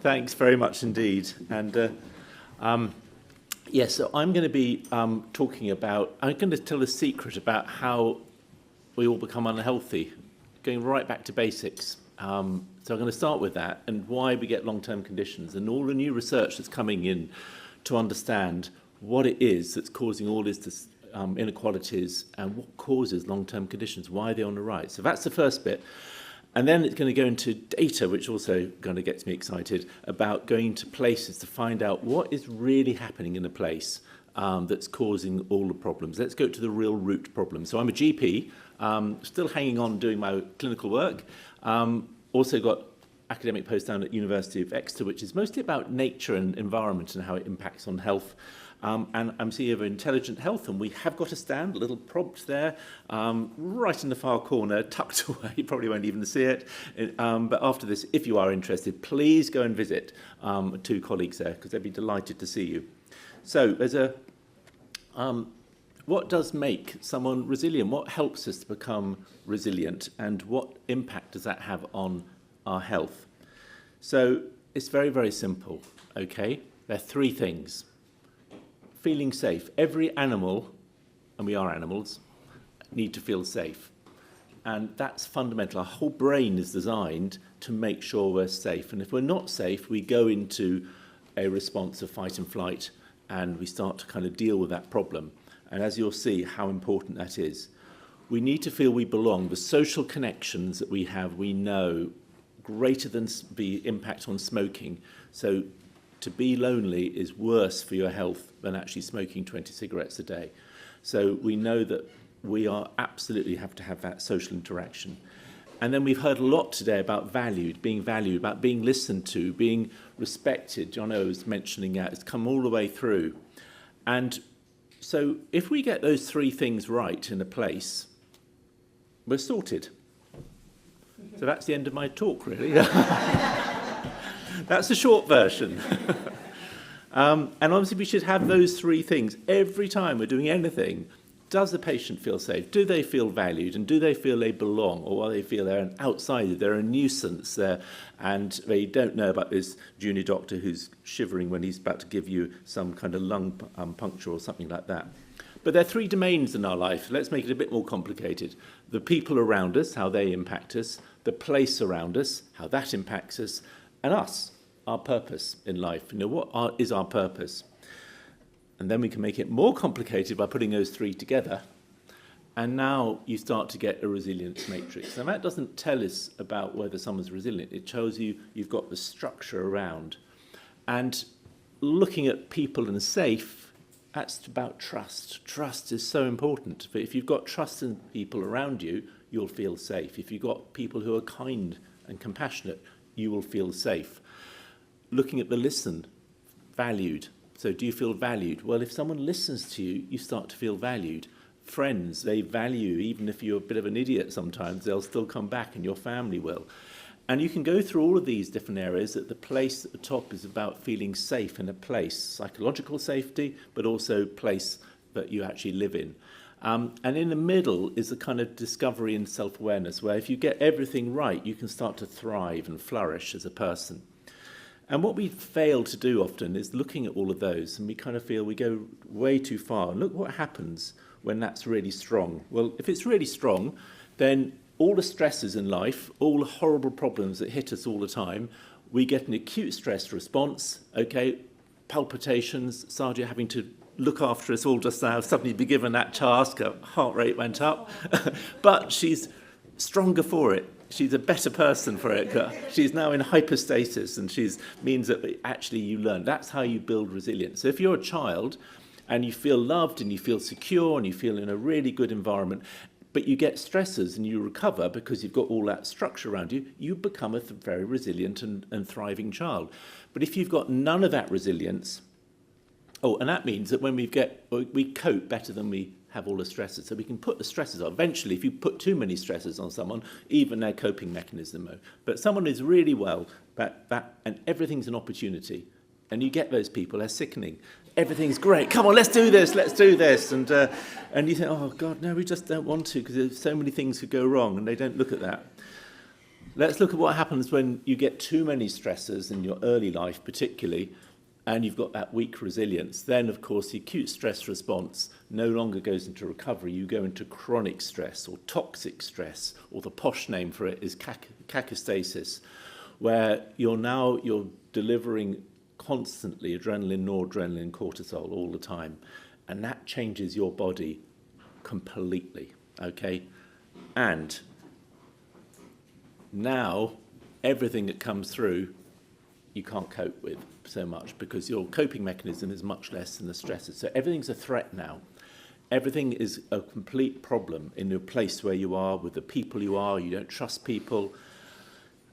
Thanks very much indeed. And yes, so I'm going to be talking about, I'm going to tell a secret about how we all become unhealthy, going right back to basics. So I'm going to start with that and why we get long-term conditions and all the new research that's coming in to understand what it is that's causing all this inequalities and what causes long-term conditions, why they're on the rise. So that's the first bit. And then it's going to go into data, which also kind of gets me excited, about going to places to find out what is really happening in a place that's causing all the problems. Let's go to the real root problem. So I'm a GP, still hanging on doing my clinical work. Also got academic post down at University of Exeter, which is mostly about nature and environment and how it impacts on health. And I'm CEO of Intelligent Health, and we have got a stand, a little prompt there, right in the far corner, tucked away. You probably won't even see it. But after this, if you are interested, please go and visit two colleagues there, because they'd be delighted to see you. So there's a, what does make someone resilient? What helps us to become resilient? And what impact does that have on our health? So it's very, very simple, okay? There are three things. Feeling safe. Every animal, and we are animals, need to feel safe. And that's fundamental. Our whole brain is designed to make sure we're safe. And if we're not safe, we go into a response of fight and flight, and we start to kind of deal with that problem. And as you'll see how important that is. We need to feel we belong. The social connections that we have, we know, greater than the impact on smoking. So to be lonely is worse for your health than actually smoking 20 cigarettes a day. So we know that we are absolutely have to have that social interaction. And then we've heard a lot today about valued, about being listened to, being respected. Jono was mentioning that. It's come all the way through. And so if we get those three things right in a place, we're sorted. So that's the end of my talk, really. That's the short version. And obviously we should have those three things every time we're doing anything. Does the patient feel safe? Do they feel valued? And do they feel they belong? Or do they feel they're an outsider, they're a nuisance, and they don't know about this junior doctor who's shivering when he's about to give you some kind of lung puncture or something like that. But there are three domains in our life. Let's make it a bit more complicated. The people around us, how they impact us. The place around us, how that impacts us. And us, our purpose in life. You know, what is our purpose? And then we can make it more complicated by putting those three together. And now you start to get a resilience matrix. Now that doesn't tell us about whether someone's resilient. It shows you you've got the structure around. And looking at people and safe, that's about trust. Trust is so important. But if you've got trust in people around you, you'll feel safe. If you've got people who are kind and compassionate, you will feel safe. Looking at the listen, valued. So do you feel valued? Well, if someone listens to you, you start to feel valued. Friends, they value, even if you're a bit of an idiot sometimes, they'll still come back and your family will. And you can go through all of these different areas. That the place at the top is about feeling safe in a place, psychological safety, but also place that you actually live in. And in the middle is the kind of discovery and self-awareness, where if you get everything right, you can start to thrive and flourish as a person. And what we fail to do often is looking at all of those, and we kind of feel we go way too far. And look what happens when that's really strong. Well, if it's really strong, then all the stresses in life, all the horrible problems that hit us all the time, we get an acute stress response, okay, palpitations, Sadia having to look after us all just now, suddenly be given that task, her heart rate went up, but she's stronger for it. She's a better person for it. She's now in hyperstasis, and means that actually you learn. That's how you build resilience. So if you're a child and you feel loved and you feel secure and you feel in a really good environment, but you get stressors and you recover because you've got all that structure around you, you become a very resilient and thriving child. But if you've got none of that resilience, and that means that when we cope better than we have all the stresses. So we can put the stresses on. Eventually, if you put too many stresses on someone, even their coping mechanism. But someone is really well, and everything's an opportunity. And you get those people, they're sickening. Everything's great. Come on, let's do this. And you think, oh, God, no, we just don't want to, because there's so many things could go wrong, and they don't look at that. Let's look at what happens when you get too many stressors in your early life particularly, and you've got that weak resilience. Then, of course, the acute stress response no longer goes into recovery. You go into chronic stress or toxic stress, or the posh name for it is cachystasis, where you're delivering constantly adrenaline, noradrenaline, cortisol all the time, and that changes your body completely, okay? And now everything that comes through you can't cope with so much because your coping mechanism is much less than the stresses. So everything's a threat now. Everything is a complete problem in the place where you are, with the people you are. You don't trust people.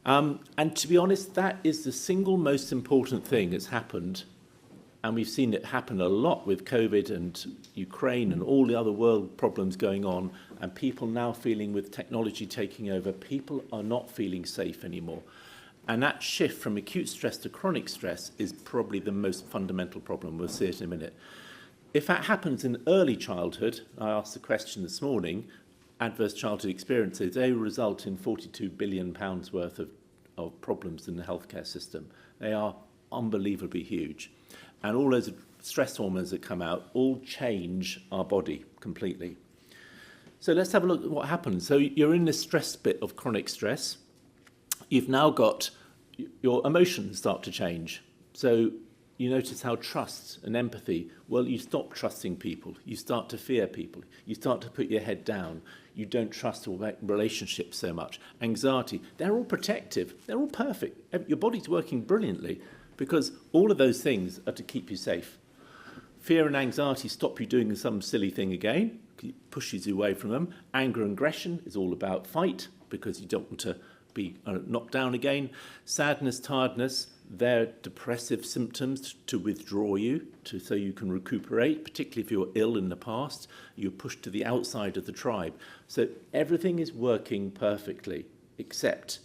And to be honest, that is the single most important thing that's happened. And we've seen it happen a lot with COVID and Ukraine and all the other world problems going on. And people now feeling, with technology taking over, people are not feeling safe anymore. And that shift from acute stress to chronic stress is probably the most fundamental problem. We'll see it in a minute. If that happens in early childhood, I asked the question this morning, adverse childhood experiences, they result in £42 billion worth of problems in the healthcare system. They are unbelievably huge. And all those stress hormones that come out all change our body completely. So let's have a look at what happens. So you're in this stress bit of chronic stress. You've now got your emotions start to change. So you notice how trust and empathy, well, you stop trusting people. You start to fear people. You start to put your head down. You don't trust relationships so much. Anxiety, they're all protective. They're all perfect. Your body's working brilliantly because all of those things are to keep you safe. Fear and anxiety stop you doing some silly thing again, pushes you away from them. Anger and aggression is all about fight because you don't want to be knocked down again. Sadness, tiredness, they're depressive symptoms to withdraw you, so you can recuperate, particularly if you're ill in the past. You're pushed to the outside of the tribe. So everything is working perfectly, except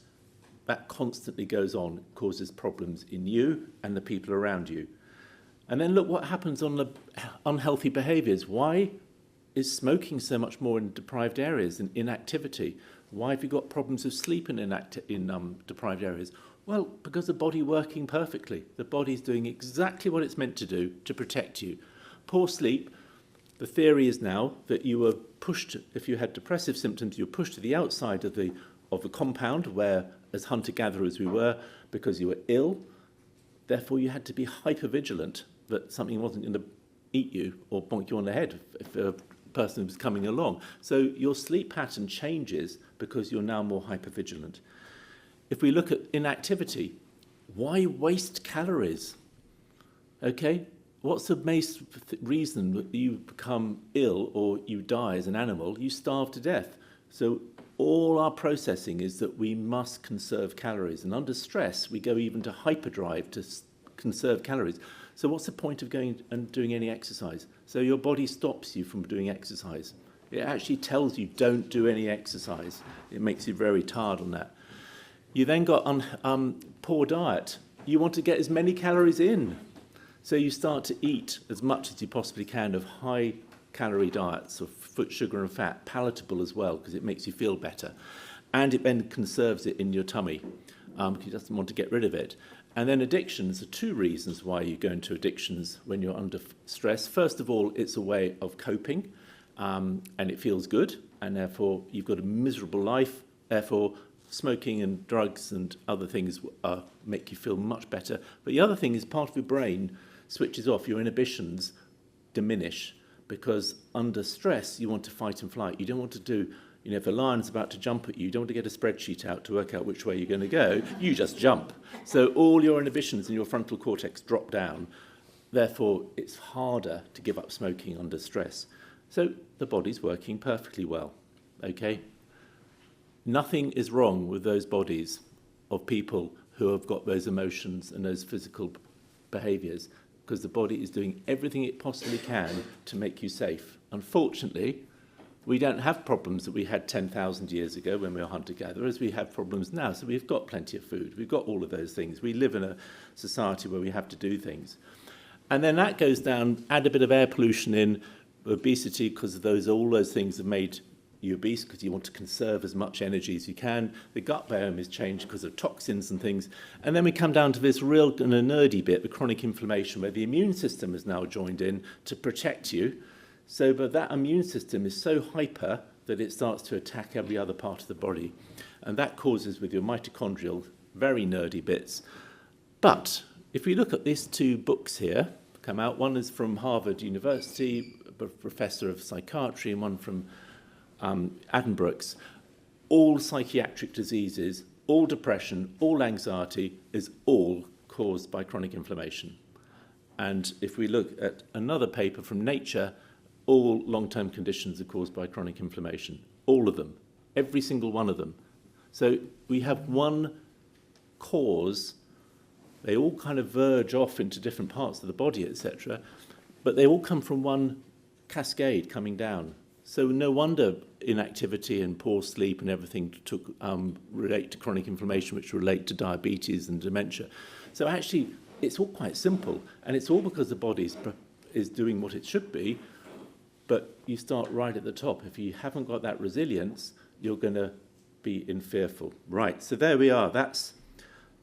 that constantly goes on, causes problems in you and the people around you. And then look what happens on the unhealthy behaviours. Why is smoking so much more in deprived areas and inactivity? Why have you got problems of sleep in deprived areas? Well, because the body working perfectly. The body's doing exactly what it's meant to do to protect you. Poor sleep, the theory is now that you were pushed, if you had depressive symptoms, you were pushed to the outside of the compound where, as hunter-gatherers we were, because you were ill. Therefore, you had to be hyper-vigilant that something wasn't going to eat you or bonk you on the head if a person was coming along. So your sleep pattern changes because you're now more hypervigilant. If we look at inactivity, why waste calories? Okay, what's the main reason that you become ill or you die as an animal? You starve to death. So all our processing is that we must conserve calories. And under stress, we go even to hyperdrive to conserve calories. So what's the point of going and doing any exercise? So your body stops you from doing exercise. It actually tells you don't do any exercise. It makes you very tired on that. You then got poor diet. You want to get as many calories in. So you start to eat as much as you possibly can of high calorie diets of sugar and fat, palatable as well, because it makes you feel better. And it then conserves it in your tummy, because you just want to get rid of it. And then addictions are two reasons why you go into addictions when you're under stress. First of all, it's a way of coping, and it feels good, and therefore you've got a miserable life. Therefore, smoking and drugs and other things make you feel much better. But the other thing is part of your brain switches off. Your inhibitions diminish because under stress, you want to fight and flight. You don't want to do, if a lion's about to jump at you, you don't want to get a spreadsheet out to work out which way you're going to go. You just jump. So all your inhibitions in your frontal cortex drop down. Therefore, it's harder to give up smoking under stress. So the body's working perfectly well, okay? Nothing is wrong with those bodies of people who have got those emotions and those physical behaviours, because the body is doing everything it possibly can to make you safe. Unfortunately, we don't have problems that we had 10,000 years ago when we were hunter-gatherers. We have problems now, so we've got plenty of food. We've got all of those things. We live in a society where we have to do things. And then that goes down, add a bit of air pollution in, obesity, because of all those things have made you're obese because you want to conserve as much energy as you can. The gut biome is changed because of toxins and things. And then we come down to this real nerdy bit, the chronic inflammation, where the immune system is now joined in to protect you. So, but that immune system is so hyper that it starts to attack every other part of the body. And that causes, with your mitochondrial, very nerdy bits. But if we look at these two books here, come out, one is from Harvard University, a professor of psychiatry, and one from Addenbrooke's, all psychiatric diseases, all depression, all anxiety is all caused by chronic inflammation. And if we look at another paper from Nature, all long-term conditions are caused by chronic inflammation. All of them, every single one of them. So we have one cause. They all kind of verge off into different parts of the body, etc., but they all come from one cascade coming down. So no wonder inactivity and poor sleep and everything relate to chronic inflammation, which relate to diabetes and dementia. So actually, it's all quite simple, and it's all because the body is doing what it should be, but you start right at the top. If you haven't got that resilience, you're going to be in fearful. Right, so there we are. That's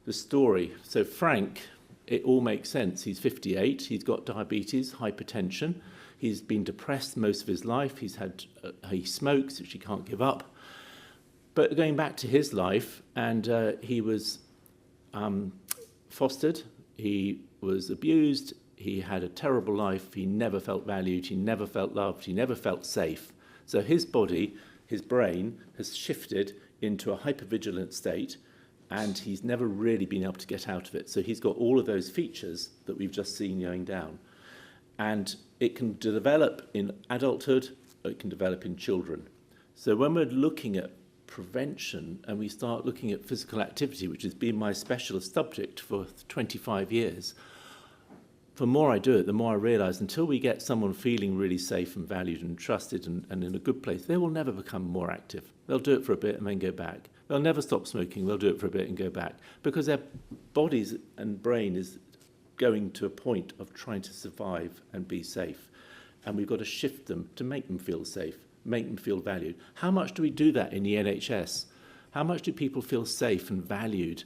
the story. So Frank, it all makes sense. He's 58. He's got diabetes, hypertension. He's been depressed most of his life. He smokes, which he can't give up. But going back to his life, and he was fostered. He was abused. He had a terrible life. He never felt valued. He never felt loved. He never felt safe. So his body, his brain, has shifted into a hypervigilant state, and he's never really been able to get out of it. So he's got all of those features that we've just seen going down. And it can develop in adulthood, or it can develop in children. So when we're looking at prevention and we start looking at physical activity, which has been my specialist subject for 25 years, the more I do it, the more I realise until we get someone feeling really safe and valued and trusted and in a good place, they will never become more active. They'll do it for a bit and then go back. They'll never stop smoking. They'll do it for a bit and go back because their bodies and brain is going to a point of trying to survive and be safe. And we've got to shift them to make them feel safe, make them feel valued. How much do we do that in the NHS? How much do people feel safe and valued?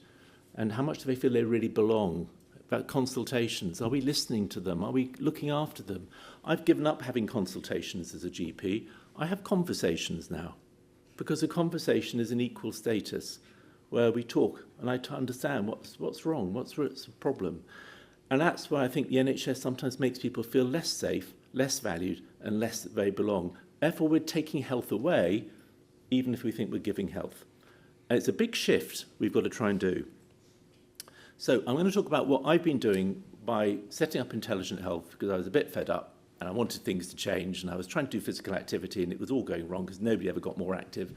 And how much do they feel they really belong? About consultations, are we listening to them? Are we looking after them? I've given up having consultations as a GP. I have conversations now because a conversation is an equal status where we talk and I understand what's wrong, what's the problem. And that's why I think the NHS sometimes makes people feel less safe, less valued, and less that they belong. Therefore, we're taking health away, even if we think we're giving health. And it's a big shift we've got to try and do. So I'm going to talk about what I've been doing by setting up Intelligent Health, because I was a bit fed up and I wanted things to change, and I was trying to do physical activity and it was all going wrong because nobody ever got more active.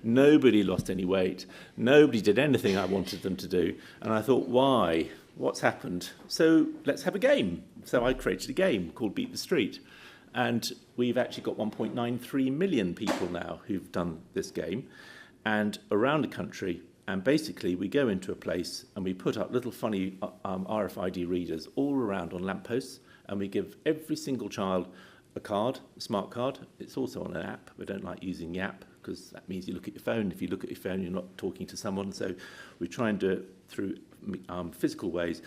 Nobody lost any weight. Nobody did anything I wanted them to do. And I thought, why? What's happened? So let's have a game. So I created a game called Beat the Street. And we've actually got 1.93 million people now who've done this game, and around the country. And basically, we go into a place and we put up little funny RFID readers all around on lampposts, and we give every single child a card, a smart card. It's also on an app. We don't like using the app because that means you look at your phone. If you look at your phone, you're not talking to someone. So we try and do it through physical ways.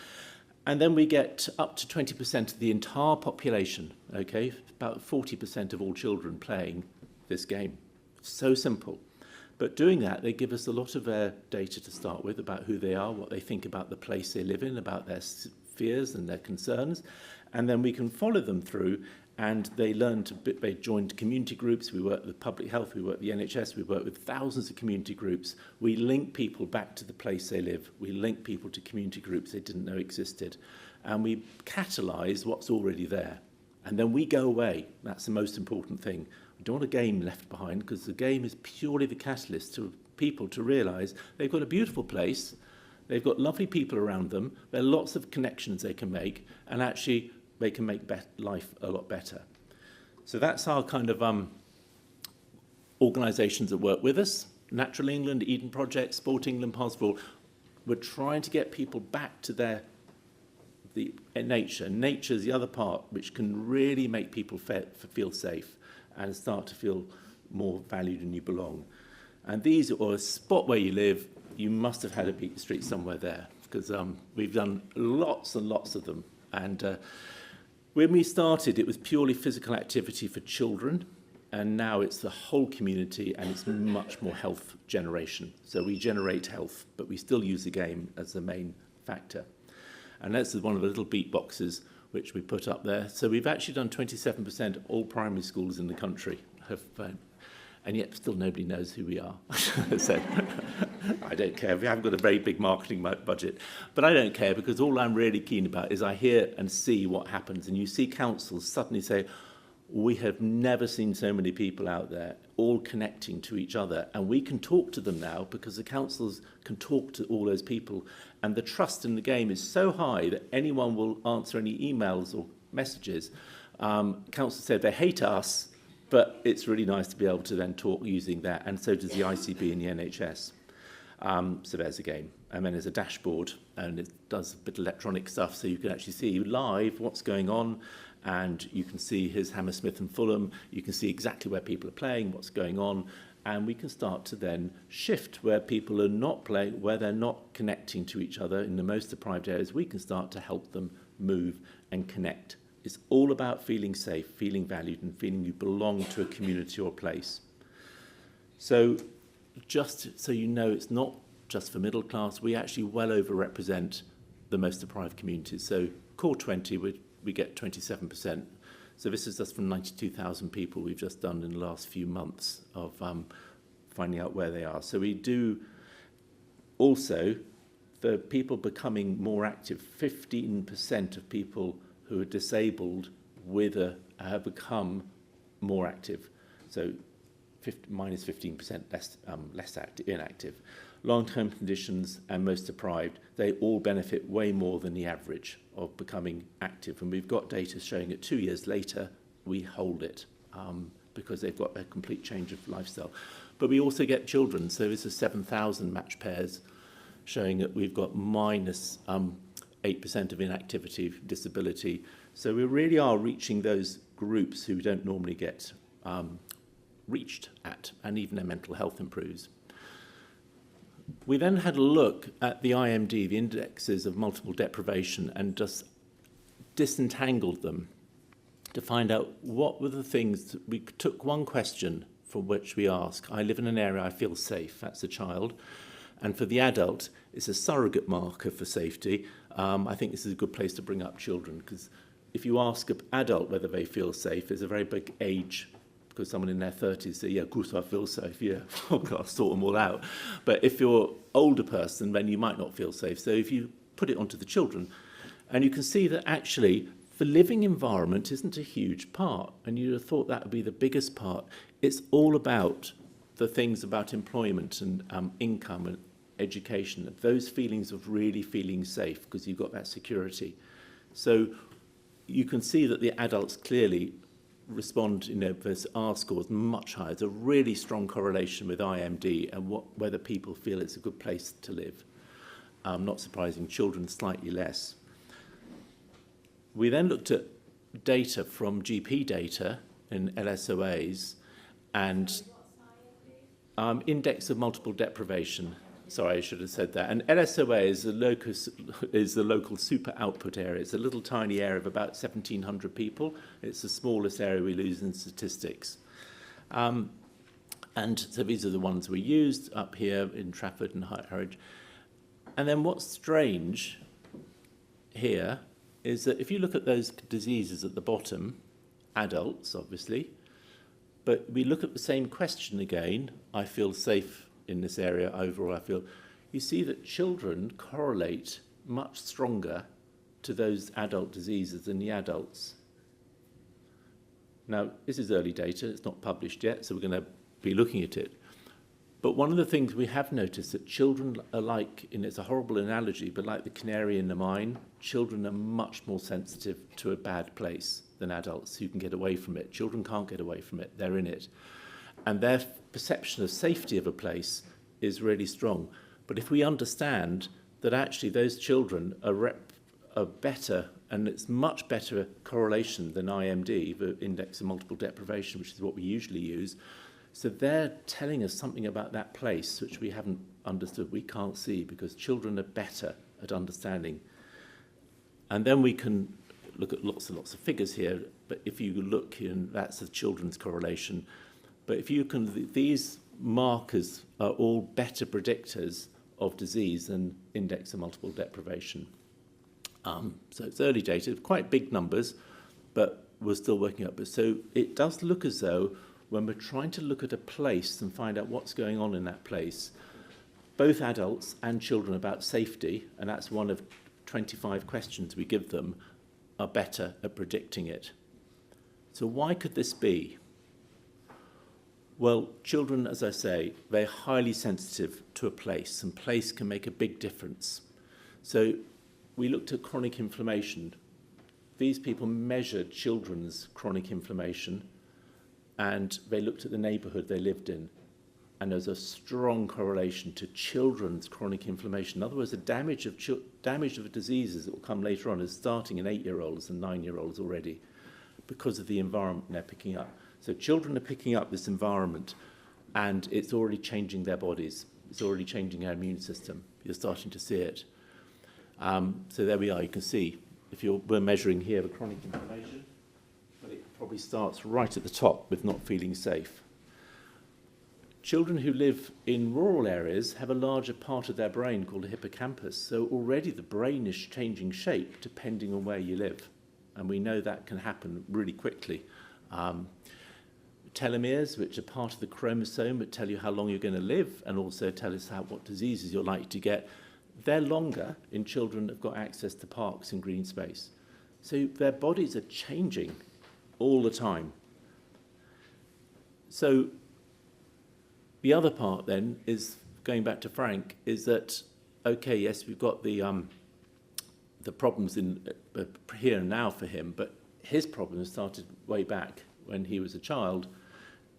And then we get up to 20% of the entire population, okay? About 40% of all children playing this game. So simple. But doing that, they give us a lot of their data to start with about who they are, what they think about the place they live in, about their fears and their concerns. And then we can follow them through, and they joined community groups. We work with public health, we work with the NHS, we work with thousands of community groups. We link people back to the place they live. We link people to community groups they didn't know existed. And we catalyse what's already there. And then we go away. That's the most important thing. We don't want a game left behind, because the game is purely the catalyst to people to realise they've got a beautiful place, they've got lovely people around them, there are lots of connections they can make, and actually they can make life a lot better. So that's our kind of organisations that work with us. Natural England, Eden Project, Sport England, Pastoral. We're trying to get people back to the nature. Nature's the other part which can really make people feel safe and start to feel more valued and you belong. And these are a spot where you live. You must have had a Beat Street somewhere there, because we've done lots and lots of them. And when we started, it was purely physical activity for children, and now it's the whole community, and it's much more health generation. So we generate health, but we still use the game as the main factor. And that's one of the little beat boxes which we put up there. So we've actually done 27% of all primary schools in the country have, and yet still nobody knows who we are. So I don't care. We haven't got a very big marketing budget, but I don't care, because all I'm really keen about is I hear and see what happens. And you see councils suddenly say, we have never seen so many people out there all connecting to each other, and we can talk to them now because the councils can talk to all those people, and the trust in the game is so high that anyone will answer any emails or messages. Councils said they hate us, but it's really nice to be able to then talk using that, and so does the ICB and the NHS. So there's a game. And then there's a dashboard, and it does a bit of electronic stuff, so you can actually see live what's going on, and you can see here's Hammersmith and Fulham. You can see exactly where people are playing, what's going on, and we can start to then shift where people are not playing, where they're not connecting to each other in the most deprived areas. We can start to help them move and connect. It's all about feeling safe, feeling valued, and feeling you belong to a community or place. So just so you know, it's not just for middle class. We actually well overrepresent the most deprived communities. So core 20, we get 27%. So this is just from 92,000 people we've just done in the last few months of finding out where they are. So we do also, the people becoming more active, 15% of people who are disabled have become more active. So minus 15% less inactive. Long-term conditions and most deprived, they all benefit way more than the average of becoming active. And we've got data showing that 2 years later, we hold it because they've got a complete change of lifestyle. But we also get children. So this is 7,000 match pairs showing that we've got minus 8% of inactivity, disability. So we really are reaching those groups who don't normally get reached at, and even their mental health improves. We then had a look at the IMD, the indexes of multiple deprivation, and just disentangled them to find out what were the things. We took one question from which we ask, I live in an area I feel safe, that's a child. And for the adult, it's a surrogate marker for safety. I think this is a good place to bring up children, because if you ask an adult whether they feel safe, there's a very big age, because someone in their 30s say, yeah, of course I feel safe, yeah, I've got to sort them all out. But if you're an older person, then you might not feel safe. So if you put it onto the children, and you can see that actually the living environment isn't a huge part, and you'd have thought that would be the biggest part. It's all about the things about employment and income and education, those feelings of really feeling safe, because you've got that security. So you can see that the adults clearly respond, this R score is much higher. There's a really strong correlation with IMD and whether people feel it's a good place to live. Not surprising, children slightly less. We then looked at data from GP data in LSOAs and index of multiple deprivation. Sorry, I should have said that. And LSOA is the local super output area. It's a little tiny area of about 1,700 people. It's the smallest area we lose in statistics. And so these are the ones we used up here in Trafford and Harwich. And then what's strange here is that if you look at those diseases at the bottom, adults, obviously, but we look at the same question again, I feel safe in this area overall, I feel, you see that children correlate much stronger to those adult diseases than the adults. Now, this is early data, it's not published yet, so we're going to be looking at it. But one of the things we have noticed that children are like, and it's a horrible analogy, but like the canary in the mine, children are much more sensitive to a bad place than adults who can get away from it. Children can't get away from it, they're in it. And their perception of safety of a place is really strong. But if we understand that actually those children are better, and it's much better correlation than IMD, the index of multiple deprivation, which is what we usually use. So they're telling us something about that place which we haven't understood, we can't see, because children are better at understanding. And then we can look at lots and lots of figures here, but if you look here, that's the children's correlation. But if you can, these markers are all better predictors of disease than index of multiple deprivation. So it's early data, quite big numbers, but we're still working up. So it does look as though when we're trying to look at a place and find out what's going on in that place, both adults and children about safety, and that's one of 25 questions we give them, are better at predicting it. So why could this be? Well, children, as I say, they're highly sensitive to a place, and place can make a big difference. So we looked at chronic inflammation. These people measured children's chronic inflammation, and they looked at the neighbourhood they lived in, and there's a strong correlation to children's chronic inflammation. In other words, the damage of diseases that will come later on is starting in 8-year-olds and 9-year-olds already because of the environment they're picking up. So children are picking up this environment, and it's already changing their bodies. It's already changing our immune system. You're starting to see it. So there we are. You can see, we're measuring here the chronic inflammation, but it probably starts right at the top with not feeling safe. Children who live in rural areas have a larger part of their brain called a hippocampus. So already the brain is changing shape depending on where you live. And we know that can happen really quickly. Telomeres, which are part of the chromosome that tell you how long you're going to live and also tell us what diseases you're likely to get, they're longer in children that have got access to parks and green space. So their bodies are changing all the time. So the other part then is, going back to Frank, is that, okay, yes, we've got the problems in here and now for him, but his problems started way back when he was a child.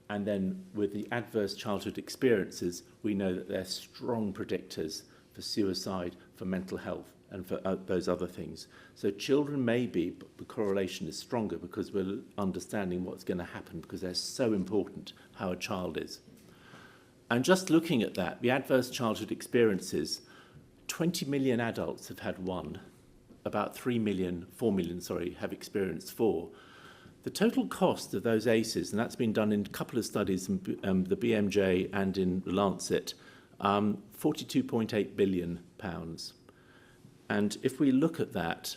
And then with the adverse childhood experiences, we know that they're strong predictors for suicide, for mental health, and for those other things. So children may be, but the correlation is stronger because we're understanding what's going to happen, because they're so important how a child is. And just looking at that, the adverse childhood experiences, 20 million adults have had one, about 4 million, have experienced 4. The total cost of those ACEs, and that's been done in a couple of studies in the BMJ and in the Lancet, £42.8 billion. And if we look at that,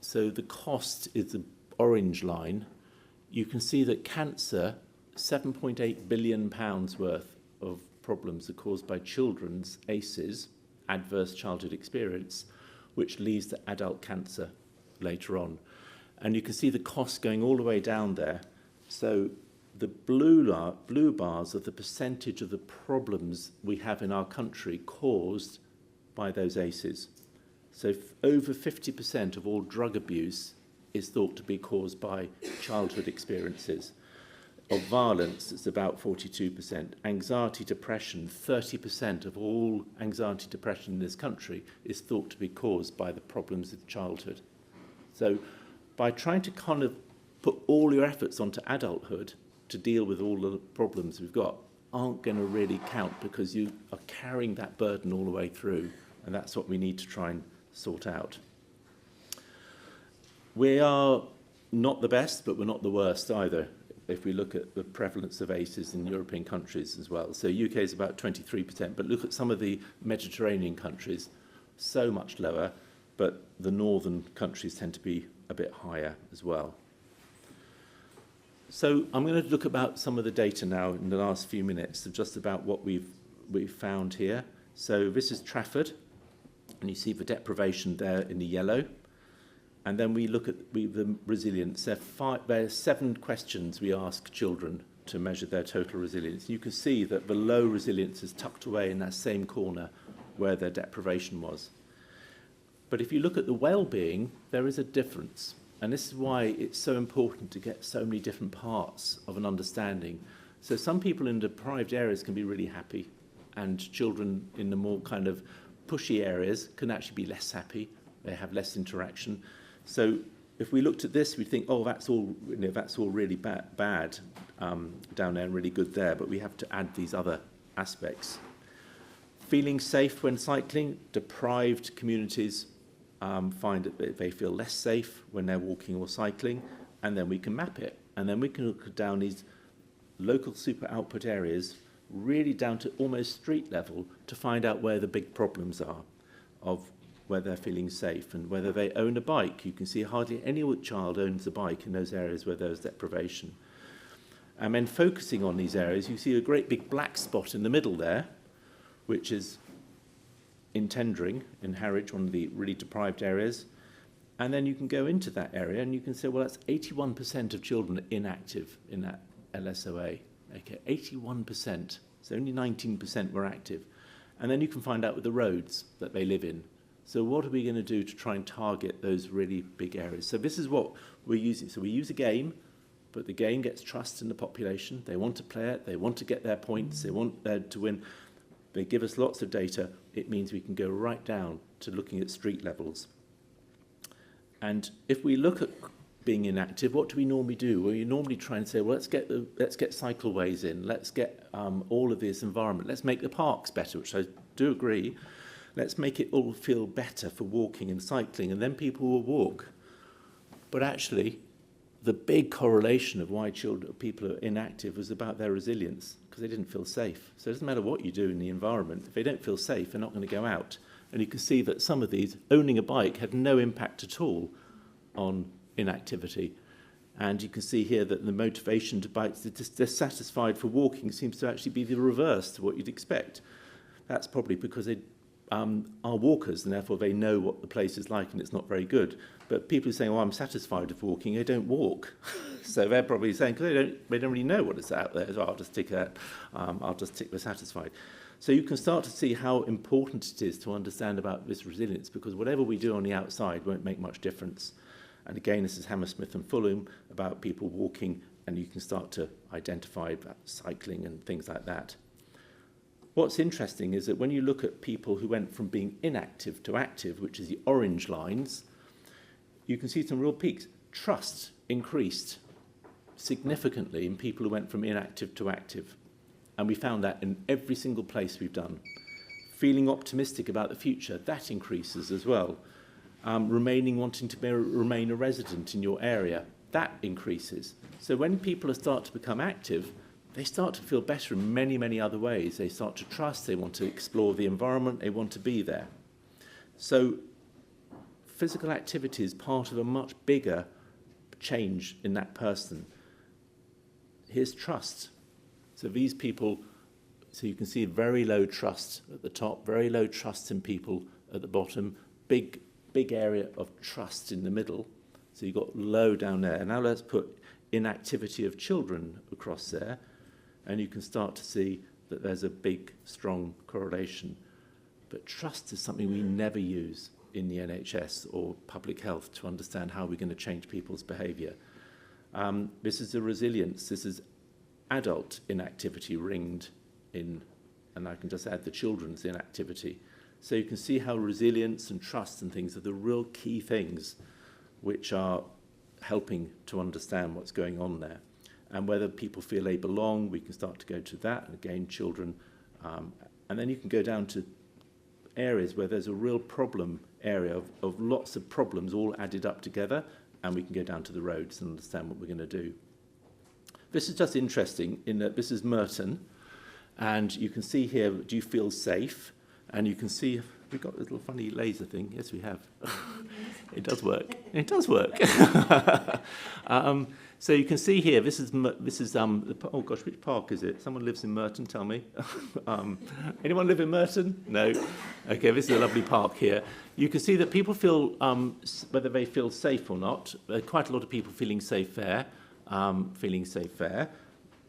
so the cost is the orange line, you can see that cancer, £7.8 billion worth of problems are caused by children's ACEs, adverse childhood experience, which leads to adult cancer later on. And you can see the cost going all the way down there. So the blue bars are the percentage of the problems we have in our country caused by those ACEs. So over 50% of all drug abuse is thought to be caused by childhood experiences. Of violence, it's about 42%. Anxiety, depression, 30% of all anxiety, depression in this country is thought to be caused by the problems of childhood. So by trying to kind of put all your efforts onto adulthood to deal with all the problems we've got aren't going to really count, because you are carrying that burden all the way through, and that's what we need to try and sort out. We are not the best, but we're not the worst either, if we look at the prevalence of ACEs in European countries as well. So UK is about 23%, but look at some of the Mediterranean countries, so much lower, but the northern countries tend to be a bit higher as well. So I'm going to look about some of the data now in the last few minutes of just about what we've found here. So this is Trafford, and you see the deprivation there in the yellow. And then we look at the resilience. There are 7 questions we ask children to measure their total resilience. You can see that the low resilience is tucked away in that same corner where their deprivation was. But if you look at the well-being, there is a difference. And this is why it's so important to get so many different parts of an understanding. So some people in deprived areas can be really happy, and children in the more kind of pushy areas can actually be less happy. They have less interaction. So if we looked at this, we'd think, oh, that's all really bad down there and really good there, but we have to add these other aspects. Feeling safe when cycling, deprived communities find that they feel less safe when they're walking or cycling, and then we can map it. And then we can look down these local super output areas, really down to almost street level, to find out where the big problems are of where they're feeling safe and whether they own a bike. You can see hardly any child owns a bike in those areas where there's deprivation. And then focusing on these areas, you see a great big black spot in the middle there, which is in Tendring, in Harwich, one of the really deprived areas. And then you can go into that area and you can say, well, that's 81% of children inactive in that LSOA. Okay, 81%. So only 19% were active. And then you can find out with the roads that they live in. So what are we going to do to try and target those really big areas? So this is what we're using. So we use a game, but the game gets trust in the population. They want to play it. They want to get their points. They want to win. They give us lots of data. It means we can go right down to looking at street levels. And if we look at being inactive, what do we normally do? Well, you normally try and say, well, let's get cycleways in. Let's get all of this environment. Let's make the parks better, which I do agree. Let's make it all feel better for walking and cycling, and then people will walk. But actually, the big correlation of why people are inactive was about their resilience, because they didn't feel safe. So it doesn't matter what you do in the environment. If they don't feel safe, they're not going to go out. And you can see that some of these, owning a bike had no impact at all on inactivity. And you can see here that the motivation to bike, they're dissatisfied for walking, seems to actually be the reverse to what you'd expect. That's probably because they are walkers, and therefore they know what the place is like, and it's not very good. But people who are saying, oh, I'm satisfied with walking, they don't walk. So they're probably saying, because they don't really know what is out there, so I'll just tick that, I'll just tick the satisfied. So you can start to see how important it is to understand about this resilience, because whatever we do on the outside won't make much difference. And again, this is Hammersmith and Fulham about people walking, and you can start to identify about cycling and things like that. What's interesting is that when you look at people who went from being inactive to active, which is the orange lines, you can see some real peaks. Trust increased significantly in people who went from inactive to active. And we found that in every single place we've done. Feeling optimistic about the future, that increases as well. Wanting to remain a resident in your area, that increases. So when people start to become active, they start to feel better in many, many other ways. They start to trust, they want to explore the environment, they want to be there. So physical activity is part of a much bigger change in that person. Here's trust. So these people, so you can see very low trust at the top, very low trust in people at the bottom, big area of trust in the middle. So you've got low down there. Now let's put inactivity of children across there, and you can start to see that there's a big, strong correlation. But trust is something we never use in the NHS or public health to understand how we're going to change people's behaviour. This is the resilience. This is adult inactivity ringed in, and I can just add the children's inactivity. So you can see how resilience and trust and things are the real key things which are helping to understand what's going on there. And whether people feel they belong, we can start to go to that, and again, children. And then you can go down to areas where there's a real problem area of lots of problems all added up together, and we can go down to the roads and understand what we're going to do. This is just interesting in that this is Merton, and you can see here, do you feel safe? And you can see, we've got a little funny laser thing. Yes, we have. It does work. It does work. So you can see here, this is oh gosh, which park is it? Someone lives in Merton, tell me. Anyone live in Merton? No. Okay, this is a lovely park here. You can see that people feel, whether they feel safe or not, quite a lot of people feeling safe there.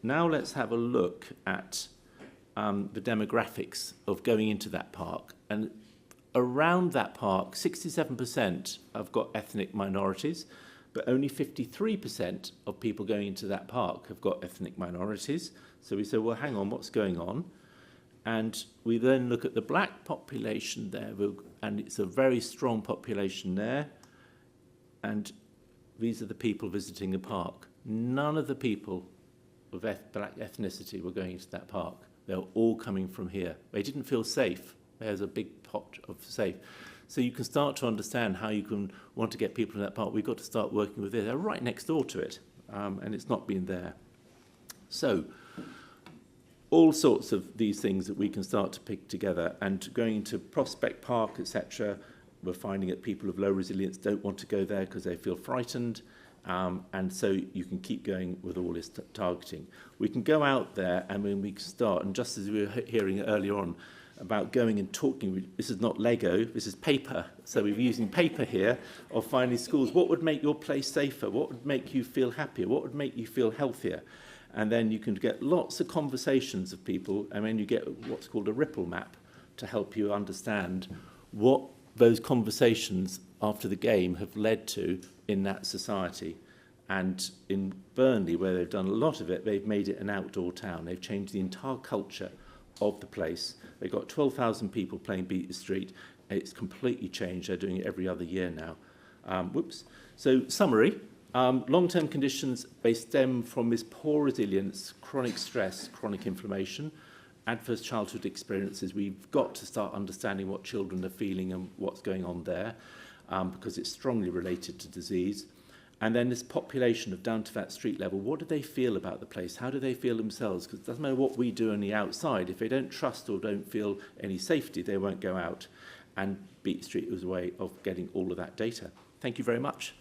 Now let's have a look at the demographics of going into that park. And around that park, 67% have got ethnic minorities, but only 53% of people going into that park have got ethnic minorities. So we say, well, hang on, what's going on? And we then look at the black population there, and it's a very strong population there. And these are the people visiting the park. None of the people of black ethnicity were going into that park. They were all coming from here. They didn't feel safe. There's a big pot of safe. So you can start to understand how you can want to get people in that park. We've got to start working with it. They're right next door to it, and it's not been there. So all sorts of these things that we can start to pick together, and going into Prospect Park, etc., we're finding that people of low resilience don't want to go there because they feel frightened, and so you can keep going with all this targeting. We can go out there and when we start, and just as we were hearing earlier on about going and talking, this is not Lego, this is paper, so we're using paper here of finding schools. What would make your place safer? What would make you feel happier? What would make you feel healthier? And then you can get lots of conversations of people, and then you get what's called a ripple map to help you understand what those conversations after the game have led to in that society. And in Burnley, where they've done a lot of it, they've made it an outdoor town. They've changed the entire culture of the place. They've got 12,000 people playing Beat the Street. It's completely changed. They're doing it every other year now. So summary. Long-term conditions, they stem from this poor resilience, chronic stress, chronic inflammation, adverse childhood experiences. We've got to start understanding what children are feeling and what's going on there, because it's strongly related to disease. And then this population of down to that street level, what do they feel about the place? How do they feel themselves? Because it doesn't matter what we do on the outside. If they don't trust or don't feel any safety, they won't go out. And Beat Street was a way of getting all of that data. Thank you very much.